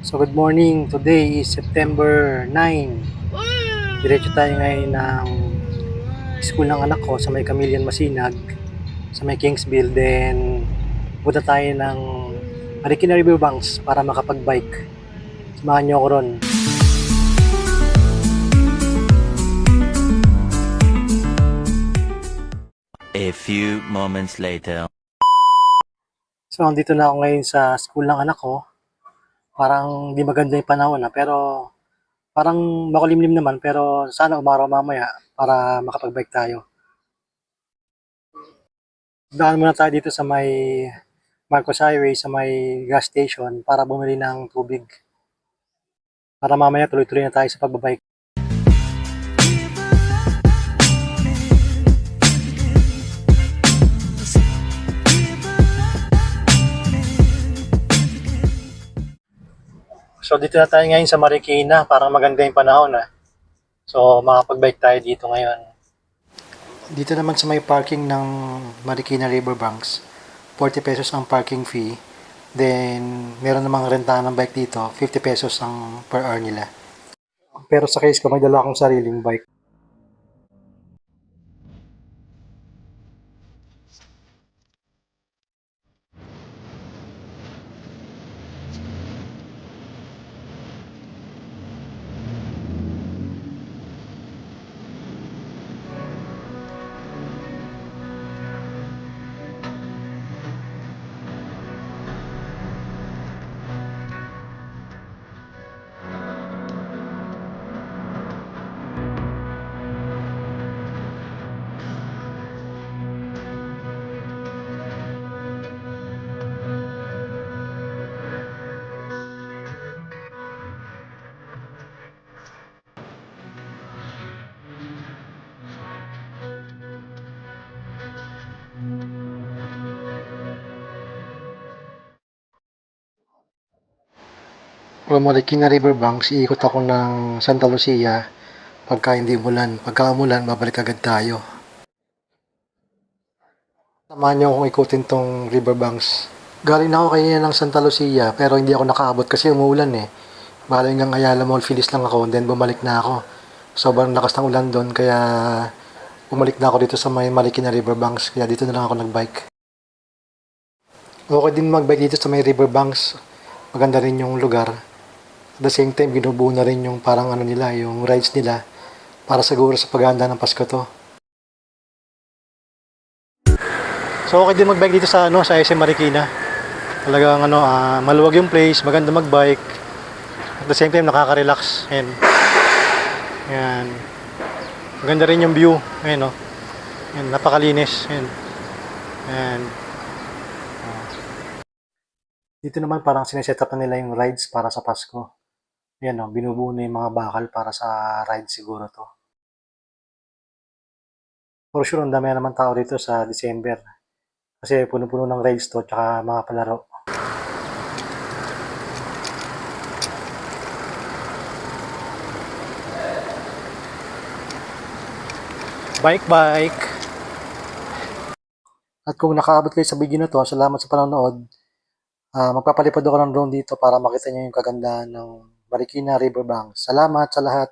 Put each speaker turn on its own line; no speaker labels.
So good morning, today is September 9. Diretso tayo ngayon ng school ng anak ko sa may Camillian Masinag, sa may Kingsville. Then punta tayo ng Marikina Riverbanks para makapag-bike. Samahan niyo ako ron.
A few moments later.
So andito na ako ngayon sa school ng anak ko. Parang di maganda yung panahon pero parang makulimlim naman, pero sana umaraw mamaya para makapag-bike tayo. Daan muna tayo dito sa may Marcos Highway, sa may gas station para bumili ng tubig. Para mamaya tuloy-tuloy na tayo sa pagbabike. So dito na tayo ngayon sa Marikina, parang maganda yung panahon . So makapag-bike tayo dito ngayon. Dito naman sa may parking ng Marikina Riverbanks, 40 pesos ang parking fee. Then meron namang rentahan ng bike dito, 50 pesos ang per hour nila. Pero sa case ko, may dala akong sariling bike. From Marikina Riverbanks, iikot ako ng Santa Lucia pagka hindi umulan. Pagka umulan, babalik agad tayo. Samahan niyo akong ikutin tong Riverbanks. Galing na ako kanina ng Santa Lucia pero hindi ako nakaabot kasi umuulan . Bali hanggang Ayala Mall, Phyllis lang ako, then bumalik na ako. Sobrang lakas ng ulan doon kaya bumalik na ako dito sa may Marikina Riverbanks, kaya dito na lang ako nagbike. Okay din magbike dito sa may Riverbanks. Maganda rin yung lugar. At the same time, binubuo na rin yung parang nila, yung rides nila para siguro sa paghahanda ng Pasko to. So okay din magbike dito sa sa SM Marikina. Talagang maluwag yung place, maganda magbike. At the same time, nakaka-relax. Ayan. Maganda rin yung view. Ayan . Ayan, napakalinis. Ayan. Dito naman parang sineset up na nila yung rides para sa Pasko. Ayan binubuo na yung mga bakal para sa ride siguro to. For sure, ang dami naman tao dito sa December. Kasi puno-puno ng rides to, tsaka mga palaro. Bike! At kung nakaabot kayo sa video na to, salamat sa panonood. Magpapalipad ako ng drone dito para makita niyo yung kagandahan ng Marikina Riverbanks. Salamat sa lahat!